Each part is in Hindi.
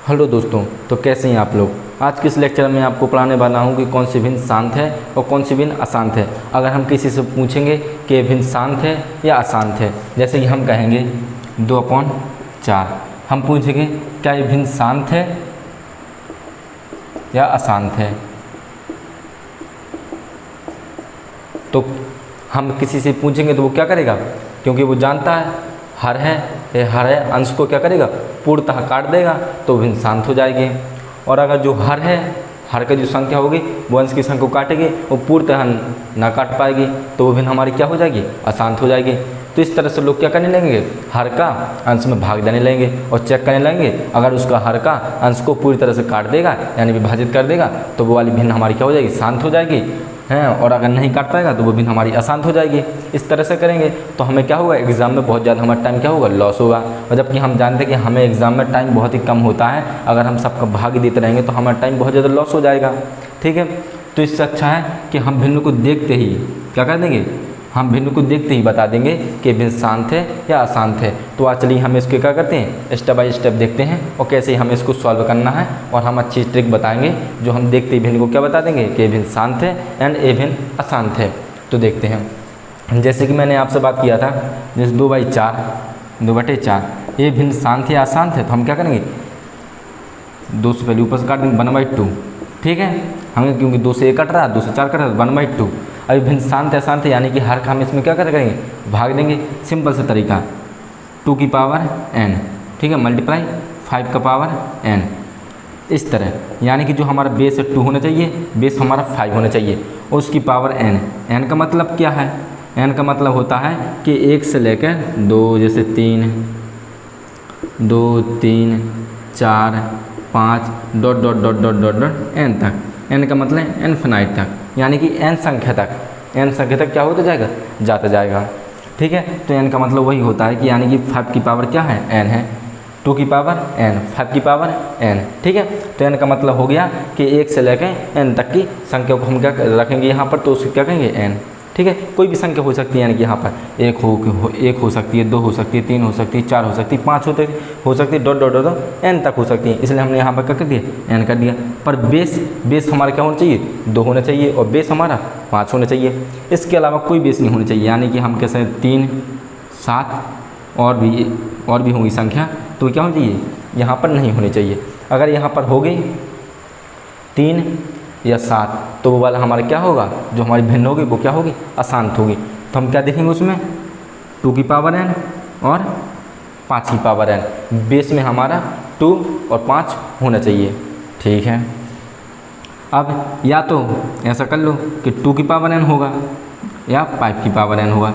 हेलो दोस्तों, तो कैसे हैं आप लोग। आज के इस लेक्चर में आपको पढ़ाने वाला हूं कि कौन सी भिन्न शांत है और कौन सी भिन्न अशांत है। अगर हम किसी से पूछेंगे कि ये भिन्न शांत है या अशांत है, जैसे कि हम कहेंगे 2/4, हम पूछेंगे क्या ये भिन्न शांत है या अशांत है। तो हम किसी से पूछेंगे तो वो क्या करेगा, क्योंकि वो जानता है हर है, ये हर है अंश को क्या करेगा, पूर्णतः काट देगा तो भिन्न शांत हो जाएगी। और अगर जो हर है, हर का जो संख्या होगी वो अंश की संख्या को काटेगी, वो पूर्णतः ना काट पाएगी तो वो भिन्न हमारी क्या हो जाएगी, अशांत हो जाएगी। तो इस तरह से लोग क्या करने लगेंगे, हर का अंश में भाग देने लगेंगे और चेक करने लगेंगे। अगर उसका हर का अंश को पूरी तरह से काट देगा यानी विभाजित कर देगा तो वो वाली भिन्न हमारी क्या हो जाएगी, शांत हो जाएगी हैं। और अगर नहीं काट पाएगा तो वो भिन्न हमारी अशांत हो जाएगी। इस तरह से करेंगे तो हमें क्या होगा, एग्ज़ाम में बहुत ज़्यादा हमारा टाइम क्या होगा, लॉस होगा। और जबकि हम जानते हैं कि हमें एग्ज़ाम में टाइम बहुत ही कम होता है, अगर हम सबका भाग देते रहेंगे तो हमारा टाइम बहुत ज़्यादा लॉस हो जाएगा। ठीक है, तो इससे अच्छा है कि हम भिन्न को देखते ही क्या कर देंगे, हम भिन्न को देखते ही बता देंगे कि भिन्न शांत है या अशांत है। तो आज चलिए हम इसके क्या करते हैं, स्टेप बाय स्टेप देखते हैं और कैसे हमें इसको सॉल्व करना है। और हम अच्छी ट्रिक बताएंगे जो हम देखते ही भिन्न को क्या बता देंगे कि भिन्न शांत है एंड ए भिन्न अशांत है। तो देखते हैं, जैसे कि मैंने आपसे बात किया था, जैसे 2/4 ये भिन्न शांत है या अशांत है। तो हम क्या करेंगे, 2 से पहले ऊपर से काट देंगे 1/2। ठीक है, हमें क्योंकि 2 से 1 कट रहा है, 2 से 4 कट रहा है, 1/2। अभी भिन्न शांत अशांत है यानी कि हर का हम इसमें क्या करेंगे, भाग देंगे। सिंपल सा तरीका 2 की पावर n, ठीक है, मल्टीप्लाई 5 का पावर n। इस तरह यानी कि जो हमारा बेस 2 होना चाहिए, बेस हमारा 5 होना चाहिए और उसकी पावर n। n का मतलब क्या है, n का मतलब होता है कि 1 से लेकर 2, जैसे 3, 2, 3, 4, 5 dot dot dot dot dot dot n तक। n का मतलब इनफिनाइट तक, यानी कि n संख्या तक क्या होता जाएगा, जाता जाएगा। ठीक है, तो n का मतलब वही होता है कि यानी कि 5 की पावर क्या है, n है, 2 की पावर n, 5 की पावर n। ठीक है, तो n का मतलब हो गया कि 1 से लेकर n तक की संख्या को हम क्या रखेंगे यहाँ पर, तो उसको क्या कहेंगे n। ठीक है, कोई भी संख्या हो सकती है, यानी कि यहाँ पर 1 हो सकती है, 2 हो सकती है, 3 हो सकती है, 4 हो सकती है, 5 हो सकती है, डॉट डॉट डॉट n तक हो सकती है। इसलिए हमने यहाँ पर क्या कर दिया, n कर दिया। पर बेस हमारा क्या होना चाहिए, 2 होना चाहिए और बेस हमारा 5 होना चाहिए। इसके अलावा कोई बेस नहीं होना चाहिए, यानी कि हम कैसे 3, 7 और भी होंगी संख्या, तो क्या होनी चाहिए, यहाँ पर नहीं होनी चाहिए। अगर यहाँ पर हो गई 3 या 7 तो वो वाला हमारा क्या होगा, जो हमारी भिन्न होगी वो क्या होगी, अशांत होगी। तो हम क्या देखेंगे उसमें, 2 की पावर n और 5 की पावर n। बेस में हमारा 2 और 5 होना चाहिए। ठीक है, अब या तो ऐसा कर लो कि 2 की पावर n होगा या 5 की पावर n होगा,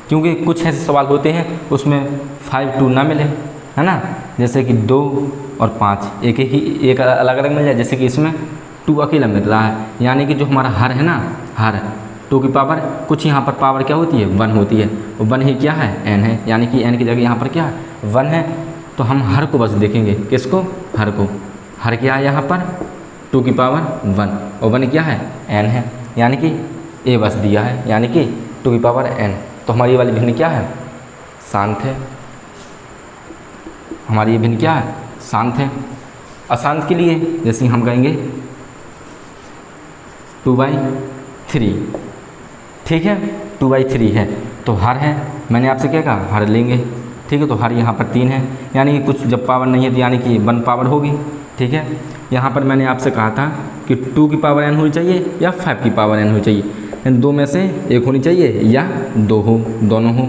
क्योंकि कुछ ऐसे सवाल होते हैं उसमें 5 2 ना मिले, है ना, जैसे कि 2 और 5 एक अलग अलग मिल जाए। जैसे कि इसमें 2 अकेला मिल रहा है, यानी कि जो हमारा हर है ना, हर 2 की पावर कुछ यहाँ पर पावर क्या होती है, 1 होती है। और 1 ही क्या है, n है, यानी कि n की जगह यहाँ पर क्या है, 1 है। तो हम हर को बस देखेंगे, किसको, हर को। हर क्या है यहाँ पर, 2 की पावर 1 और 1 क्या है, n है, यानी कि a बस दिया है, यानी कि 2 की पावर n। तो हमारी ये वाली भिन्न क्या है, शांत है। हमारी ये भिन्न क्या है, शांत है। अशांत के लिए जैसे हम कहेंगे 2/3। ठीक है, 2/3 है तो हर है, मैंने आपसे क्या कहा, हर लेंगे। ठीक है, तो हर यहाँ पर 3 है, यानी कि कुछ जब पावर नहीं है तो यानी कि 1 पावर होगी। ठीक है, यहाँ पर मैंने आपसे कहा था कि 2 की पावर n होनी चाहिए या 5 की पावर n होनी चाहिए, इन दो में से एक होनी चाहिए या 2 हो, दोनों हो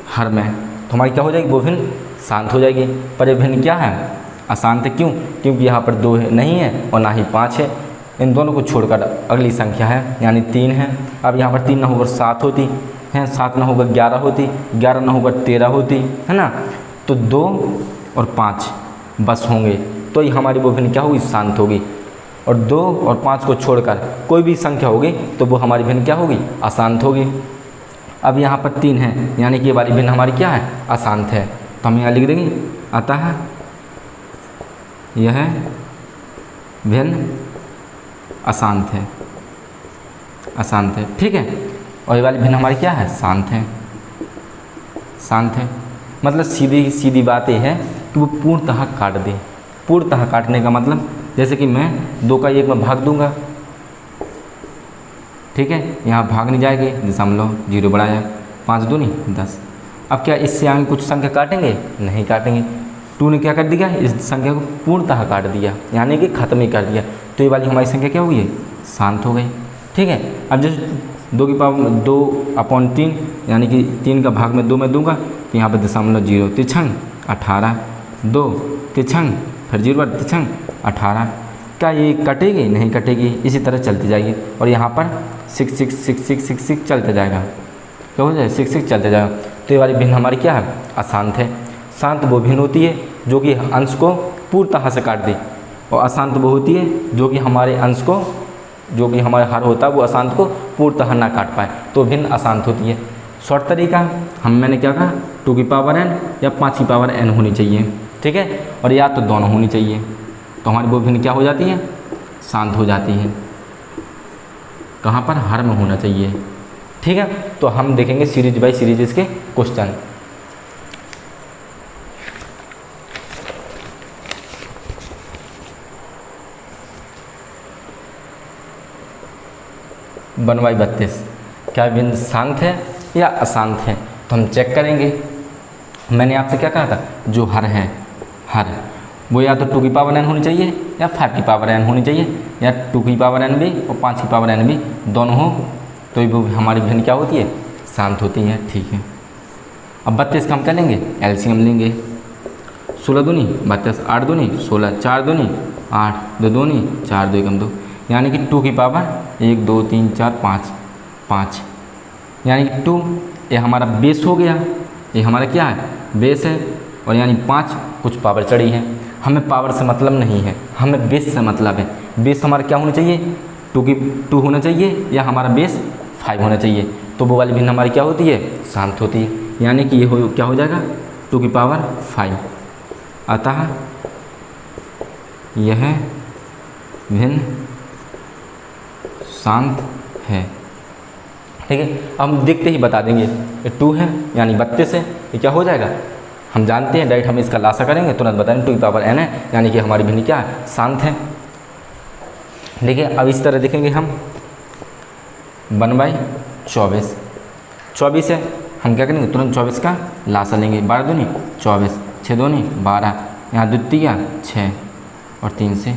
हर में। तो हमारी क्या हो जाएगी, वो भिन्न शांत हो जाएगी। पर ये भिन्न क्या है, अशांत है। क्यों, क्योंकि यहाँ पर 2 नहीं है और ना ही 5 है। इन दोनों को छोड़कर अगली संख्या है, यानी 3 है। अब यहाँ पर 3 ना होकर 7 होती है, 7 ना होकर 11 होती, 11 ना होकर 13 होती है ना। तो 2 और 5 बस होंगे, तो ये हमारी वो भिन्न क्या होगी, शांत होगी। और 2 और 5 को छोड़कर कोई भी संख्या होगी तो वो हमारी भिन्न क्या होगी, अशांत होगी। अब यहाँ पर 3 है, यानी कि ये वाली भिन्न हमारी क्या है, अशांत है। तो हम यहाँ लिख देंगे, अतः यह भिन्न अशांत है, अशांत है। ठीक है, और ये वाली भिन्न हमारी क्या है, शांत है, शांत है। मतलब सीधी सीधी बात ये है कि वो पूर्णतः काट दे। पूर्णतः काटने का मतलब जैसे कि मैं 2 का 1 में भाग दूंगा, ठीक है, यहाँ भाग नहीं जाएगी, दशमलव 0 बढ़ाया, 5 दूनी 10। अब क्या इससे आगे कुछ संख्या काटेंगे? नहीं काटेंगे। 2 ने क्या कर दिया? इस संख्या को पूर्णतः काट दिया, यानी कि ख़त्म ही कर दिया। तो ये वाली हमारी संख्या क्या हुई है? शांत हो गई। ठीक है। अब जैसे 2 की पावर 2/3 यानी कि 3 का भाग में 2 में दूंगा, तो यहाँ पर 0.0 तिछंग 18, 2 तिछंग फिर 0 तिछंग 18। क्या ये कटेगी? नहीं कटेगी, इसी तरह चलती जाएगी। और यहाँ पर 6 6 6 6 6 6 चलते जाएगा। क्या हो जाए? 6 6 चलते जाएगा। तो ये वाली भिन्न हमारी क्या है? अशांत है। शांत वो भिन्न होती है जो कि अंश को पूर्णतः से काट दे, और अशांत वो होती है जो कि हमारे अंश को, जो कि हमारे हर होता है वो अशांत को पूर्णतः ना काट पाए, तो भिन्न अशांत होती है। शॉर्ट तरीका मैंने क्या कहा? 2 की पावर n या 5 की पावर n होनी चाहिए, ठीक है, और या तो दोनों होनी चाहिए, तो हमारी वो भिन्न क्या हो जाती है? शांत हो जाती है। कहाँ पर? हर में होना चाहिए। ठीक है। तो हम देखेंगे सीरीज बाय सीरीज इसके क्वेश्चन। बनवाई 32, क्या भिन्न शांत है या अशांत है? तो हम चेक करेंगे। मैंने आपसे क्या कहा था? जो हर है, हर वो या तो 2 की पावर n होनी चाहिए या 5 की पावर n होनी चाहिए, या 2 की पावर n भी और 5 की पावर n भी दोनों हो, तो वो हमारी भिन्न क्या होती है? शांत होती है। ठीक है। अब 32 का हम क्या लेंगे? एलसीएम लेंगे। 16 दूनी 32, 8 दूनी 16, 4 दूनी 8, 2 दूनी 4, 2 एकम 2, यानी कि 2 की पावर 1 2 3 4 5 5, यानी कि 2 ये हमारा बेस हो गया, ये हमारा क्या है? बेस है, और यानी 5 कुछ पावर चढ़ी है। हमें पावर से मतलब नहीं है, हमें बेस से मतलब है। बेस हमारा क्या होना चाहिए? 2 होना चाहिए, या हमारा बेस 5 होना चाहिए, तो वो वाली भिन्न हमारी क्या होती है? शांत होती है। यानी कि ये क्या हो जाएगा? 2 की पावर 5, अतः यह भिन्न शांत है। ठीक है। अब हम देखते ही बता देंगे, ये 2 है यानी 32 है, ये क्या हो जाएगा? हम जानते हैं, डायरेक्ट हम इसका लासा करेंगे, तुरंत बताएंगे 2 की पावर n है, यानी कि हमारी भिन्न क्या है? शांत है। देखिए अब इस तरह देखेंगे हम 1/24, 24 है, हम क्या करेंगे? तुरंत 24 का लासा लेंगे। 12 दूनी 24, 6 दूनी 12, यहाँ द्वितीय 6 और 3 से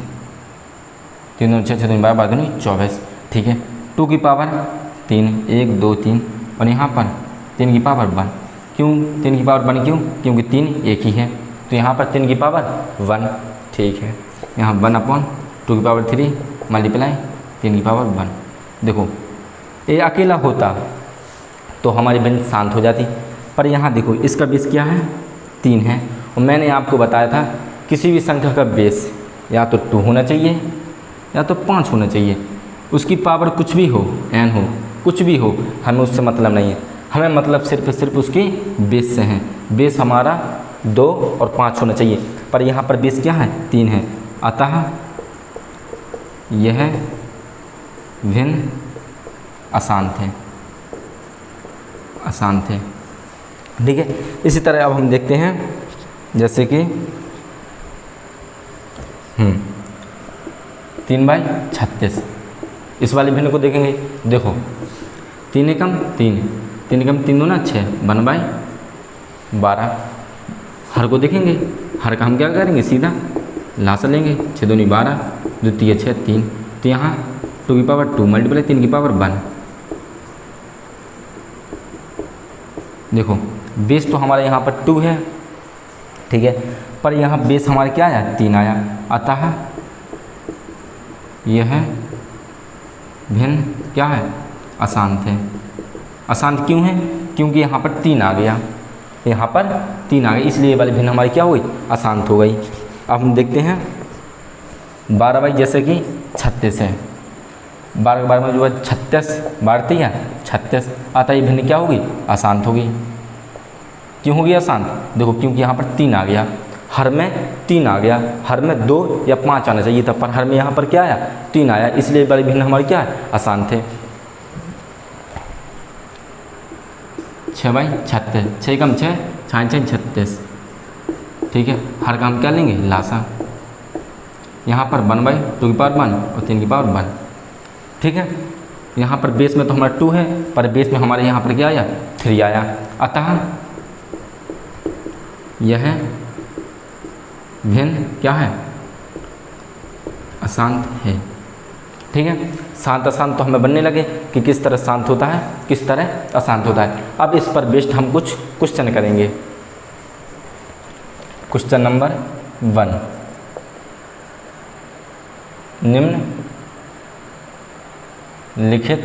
3 दूनी 6, 6 दूनी 12, 12 दूनी 24। ठीक है। 2 की पावर 3, 1 2 3, और यहाँ पर 3 की पावर 1। क्यों 3 की पावर 1? क्यों? क्योंकि 3 एक ही है, तो यहाँ पर 3 की पावर 1। ठीक है। यहाँ 1/2 की पावर 3 मल्टीप्लाई 3 की पावर 1। देखो ये अकेला होता तो हमारी भिन्न शांत हो जाती, पर यहाँ देखो इसका बेस क्या है? 3 है, और मैंने आपको बताया था किसी भी संख्या का बेस या तो 2 होना चाहिए या तो 5 होना चाहिए। उसकी पावर कुछ भी हो, n हो, कुछ भी हो, हमें उससे मतलब नहीं है। हमें मतलब सिर्फ उसकी बेस से है। बेस हमारा 2 और 5 होना चाहिए, पर यहाँ पर बेस क्या है? 3 है, अतः यह भिन्न अशांत है, अशांत है। ठीक है। इसी तरह अब हम देखते हैं, जैसे कि 3/36, इस वाले भिन्न को देखेंगे। देखो 3 एकम 3, 3 एकम 3 दूना 6, 1/12। हर को देखेंगे, हर का हम क्या करेंगे? सीधा लासा लेंगे। 6 दूनी 12, द्वितीय 6 3, तो यहाँ 2 की पावर 2 मल्टीप्लाई 3 की पावर 1। देखो बेस तो हमारा यहाँ पर 2 है, ठीक है, पर यहाँ बेस हमारा क्या आया? 3 आया, अतः यह भिन्न क्या है? अशांत है। अशांत क्यों है? क्योंकि यहाँ पर 3 आ गया, यहाँ पर 3 आ गया, इसलिए ये वाली भिन्न हमारी क्या हुई? अशांत हो गई। अब हम देखते हैं 12 जैसे कि 36 है, 12 के 12 में जो है 36 बारती है 36, अतः ये भिन्न क्या होगी? अशांत होगी। क्यों होगी अशांत? देखो क्योंकि यहाँ पर 3 आ गया, हर में 3 आ गया, हर में 2 या 5 आना चाहिए था, पर हर में यहाँ पर क्या आया? 3 आया, इसलिए वाली भिन्न हमारी क्या है? अशांत है। 6/36, 6 कम 6 6 36, ठीक है, हर का हम क्या लेंगे, लासा। यहाँ पर 1/2 और 3 ठीक है। यहाँ पर बेस में तो हमारा 2 है, पर बेस में हमारे यहाँ पर क्या आया, 3 आया। अतः यह भिन्न क्या है, अशांत है। ठीक है, शांत अशांत तो हमें बनने लगे कि किस तरह शांत होता है, किस तरह अशांत होता है। अब इस पर बेस्ड हम कुछ क्वेश्चन करेंगे। क्वेश्चन नंबर 1, निम्नलिखित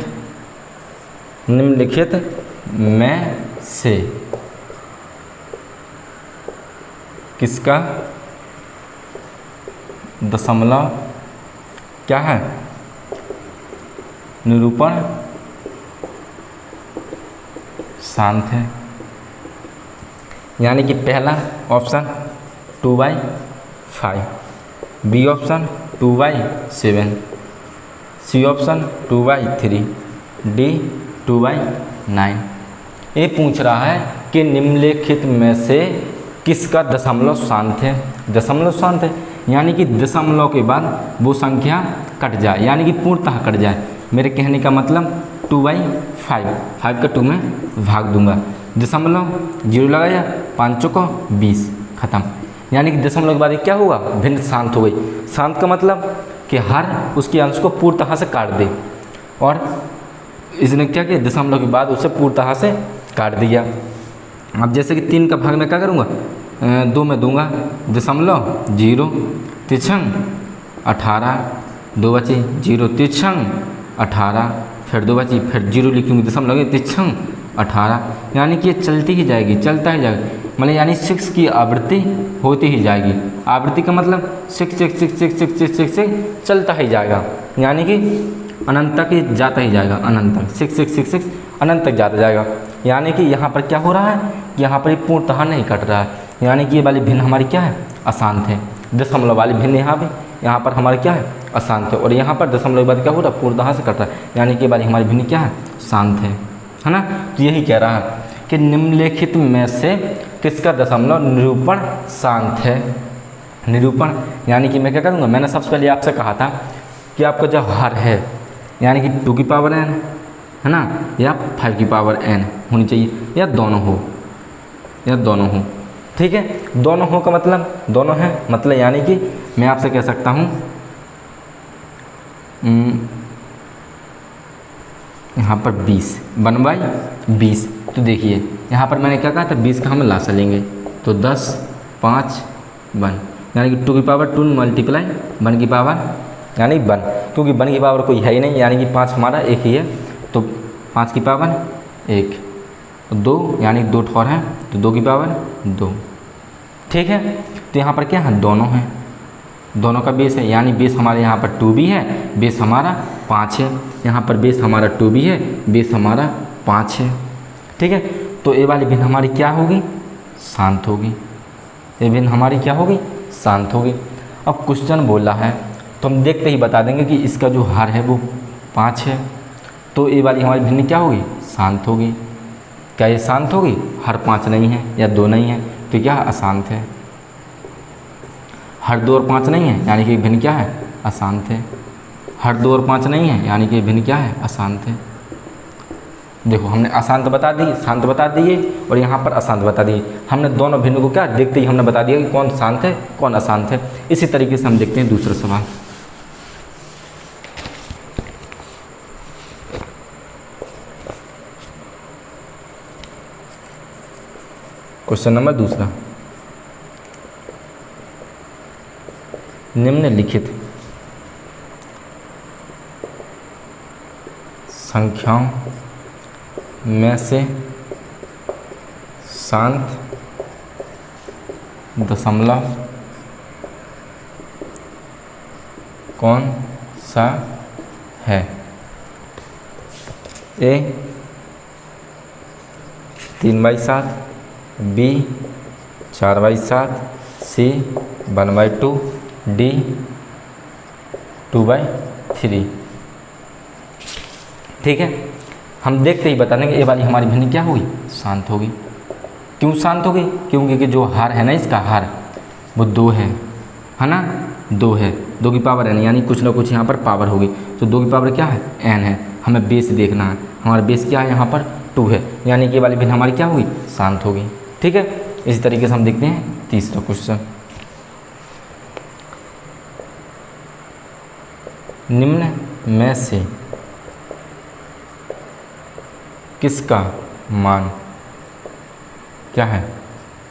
में से किसका दशमलव क्या है, निरूपण शांत है। यानी कि पहला option 2/5, B option 2/7, C option 2/3, D 2/9। ये पूछ रहा है कि निम्नलिखित में से किसका दशमलव शांत है। दशमलव शांत है यानी कि दशमलव के बाद वो संख्या कट जाए, यानी कि पूर्णतः कट जाए। मेरे कहने का मतलब 2/5, 5 का 2 में भाग दूंगा, दशमलव 0 लगाया, 5 चौको 20, खत्म। यानी कि दशमलव के बाद क्या हुआ, भिन्न शांत हो गई। शांत का मतलब कि हर उसके अंश को पूर्णतः से काट दे, और इसने क्या किया, दशमलव के बाद उसे पूर्णतः से काट दिया। अब जैसे कि 3 का भाग में क्या करूँगा, 2 में दूंगा, 0.0 तिरछंग 18, 2 बची 0 तिरछंग 18, फिर 2 बची, फिर 0 लिखूँगी, दशमलव तिरछंग 18। यानी कि ये चलती ही जाएगी, चलता ही जाएगा, मतलब यानी 6 की आवृत्ति होती ही जाएगी। आवृत्ति का मतलब 6 6 6 6 6 6 6 6 चलता ही जाएगा, यानी कि अनंत तक ही जाता ही जाएगा, अनंत तक 6 6 6 6 अनंत तक जाता जाएगा। यानी कि यहाँ पर क्या हो रहा है, यहाँ पर पूर्णतः नहीं कट रहा है, यानी कि ये वाली भिन्न हमारी क्या है, अशांत है। दशमलव वाली भिन्न यहाँ पर हमारी क्या है, अशांत है, और यहाँ पर दशमलव के बाद क्या हो रहा है, पूर्णतः से कट रहा है, यानी कि ये वाली हमारी भिन्न क्या है, शांत है ना। तो यही कह रहा है कि निम्नलिखित में से किसका दशमलव निरूपण शांत है। निरूपण यानी कि मैं क्या करूँगा, मैंने सबसे पहले आपसे कहा था कि आपका जो हर है, यानी कि 2 की पावर n है ना, या 5 की पावर n होनी चाहिए, या दोनों हो, ठीक है। दोनों हो का मतलब दोनों है, मतलब यानी कि मैं आपसे कह सकता हूँ यहाँ पर 20, 1/20। तो देखिए यहाँ पर मैंने क्या कहा था, 20 का हम लासा लेंगे, तो 10 5 1, यानी कि 2 की पावर 2 मल्टीप्लाई 1 की पावर यानी 1, क्योंकि 1 की पावर कोई है ही नहीं, यानी कि 5 हमारा एक ही है, तो 5 की पावर 1, 2 यानी 2 ठोर है, तो 2 की पावर 2, ठीक है। तो यहाँ पर क्या है, दोनों है, दोनों का बेस है, यानी बेस हमारे यहाँ पर 2 भी है, बेस हमारा 5 है। यहाँ पर बेस हमारा 2 भी है, बेस हमारा 5 है, ठीक है। तो ये वाली भिन्न हमारी क्या होगी, शांत होगी। ये भिन्न हमारी क्या होगी, शांत होगी। अब क्वेश्चन बोला है तो हम देखते ही बता देंगे कि इसका जो हर है वो 5 है, तो ये वाली हमारी भिन्न क्या होगी, शांत होगी। क्या ये शांत होगी, हर 5 नहीं है या 2 नहीं है, तो क्या अशांत है। हर 2 और 5 नहीं है, यानी कि भिन्न क्या है, अशांत है। हर 2 और 5 नहीं है, यानी कि भिन्न क्या है, अशांत है। देखो हमने अशांत बता दी, शांत बता दिए, और यहाँ पर अशांत बता दिए। हमने दोनों भिन्न को क्या देखते ही हमने बता दिया कि कौन शांत है कौन अशांत है। इसी तरीके से हम देखते हैं दूसरा सवाल। क्वेश्चन नंबर दूसरा, निम्नलिखित संख्याओं में से शांत दशमलव कौन सा है। ए 3/7, बी 4/7, सी 1/2, डी 2/3, ठीक है। हम देखते ही बता देंगे ये वाली हमारी भिन्न क्या होगी, शांत होगी। क्यों शांत होगी, क्योंकि कि जो हार है ना, इसका हार वो 2 है ना, 2 है, 2 की पावर n, यानी कुछ ना कुछ यहाँ पर पावर होगी। तो 2 की पावर क्या है, n है। हमें बेस देखना है, हमारा बेस क्या है यहाँ पर 2 है, यानी कि ये वाली भिन्न हमारी क्या होगी, शांत होगी। ठीक है, इसी तरीके से हम देखते हैं तीसरा क्वेश्चन। निम्न में से किसका मान क्या है,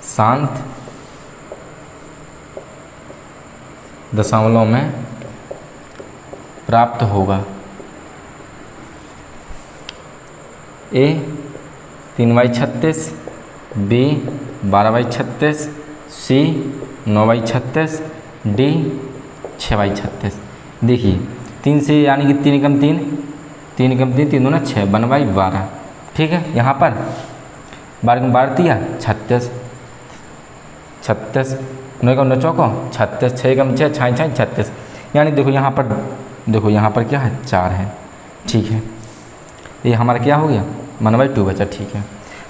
शांत दशमलव में प्राप्त होगा। ए 3/36, बी 12/36, सी 9/36, डी 6/36। देखिए 3 से यानी कि 3 कम 3, 3 कम 3, 3 दूना 6, 1/12। ठीक है, यहाँ पर 12 कम 12 दिया 36, 36, 9 कम 9 चौको 36, 6 कम 6 6 6 36, यानी देखो यहाँ पर, देखो यहाँ पर क्या है 4 है। ठीक है, ये हमारा क्या हो गया 1/2 बचा। ठीक है,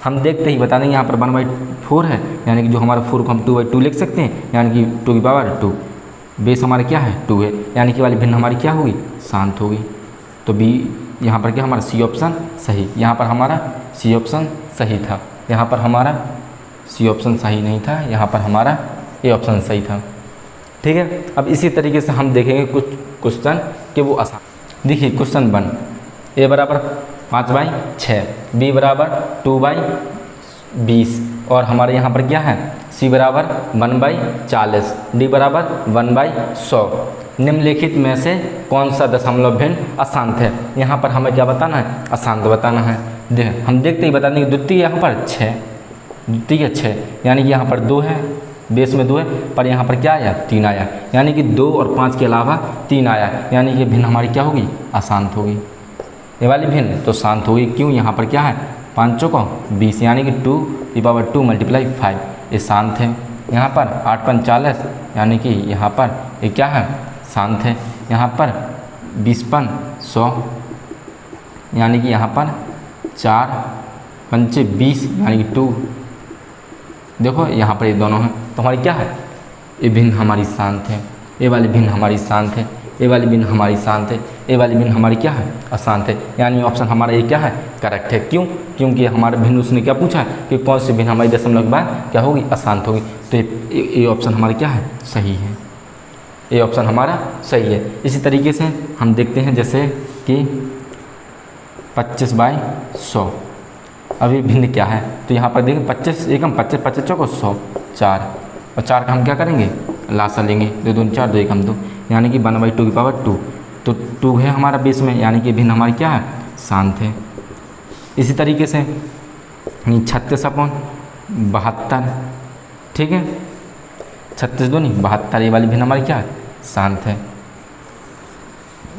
हम देखते ही बता देंगे यहाँ पर 1/4 है, यानी कि जो हमारा 4 को हम 2/2 लिख सकते हैं, यानी कि 2 की पावर 2, बेस हमारा क्या है 2 है, यानी कि वाली भिन्न हमारी क्या होगी, शांत होगी। तो बी यहाँ पर क्या हमारा सी ऑप्शन सही, यहाँ पर हमारा सी ऑप्शन सही था, यहाँ पर हमारा सी ऑप्शन सही नहीं था, यहाँ पर हमारा ए ऑप्शन सही था। ठीक है, अब इसी तरीके से हम देखेंगे कुछ क्वेश्चन कि वो आसान। देखिए क्वेश्चन 1, ए बराबर 5/6, बी बराबर 2/20, और हमारे यहाँ पर क्या है सी बराबर 1/40, डी बराबर 1/100। निम्नलिखित में से कौन सा दशमलव भिन्न अशांत है। यहाँ पर हमें क्या बताना है, अशांत बताना है। हम देखते ही बता देंगे द्वितीय यहाँ पर 6, द्वितीय 6, यानी कि यहाँ पर 2 है, बेस में 2 है, पर यहाँ पर क्या आया 3 आया, यानी कि 2 और 5 के अलावा 3 आया, यानी कि भिन्न हमारी क्या होगी, अशांत होगी। ये वाली भिन्न तो शांत होगी, क्यों, यहाँ पर क्या है 5 चौको 20, यानी कि 2 × 5, ये शांत है। यहाँ पर 8 × 40, यानी कि यहाँ पर ये क्या है शांत है। यहाँ पर 20 × 100, यानी कि यहाँ पर 4 × 20, यानी कि 2। देखो यहाँ पर ये दोनों हैं, तो हमारी क्या है, ये भिन्न हमारी शांत है, ये वाली भिन्न हमारी शांत है, ये वाली भिन्न हमारी शांत है, ये वाली भिन्न हमारी क्या है, अशांत है। यानी ऑप्शन हमारा ये क्या है, करेक्ट है। क्यों, क्योंकि हमारे भिन्न उसने क्या पूछा कि कौन सी भिन्न हमारी दशमलव के बाद क्या होगी, अशांत होगी। तो ये ऑप्शन हमारा क्या है, सही है, ये ऑप्शन हमारा सही है। इसी तरीके से हम देखते हैं जैसे कि 25/100, अभी भिन्न क्या है, तो यहाँ पर देखिए 25 एकम 25, 25 चौको 100, 4, और 4 का हम क्या करेंगे, लासा लेंगे, 2 दूनी 4, 2 एकम 2, यानी कि 1/2 की पावर 2। तो 2 है हमारा बेस में, यानी कि भिन्न हमारी क्या है, शांत है। इसी तरीके से 36/72, ठीक है, 36 दूनी 72, ये वाली भिन्न हमारी क्या है, शांत है।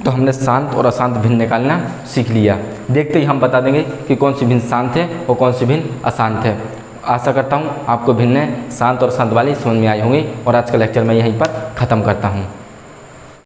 तो हमने शांत और अशांत भिन्न निकालना सीख लिया। देखते ही हम बता देंगे कि कौन सी भिन्न शांत है और कौन सी भिन्न अशांत है। आशा करता हूँ आपको भिन्न शांत और अशांत वाली समझ में आई होंगी, और आज का लेक्चर मैं यहीं पर ख़त्म करता हूँ।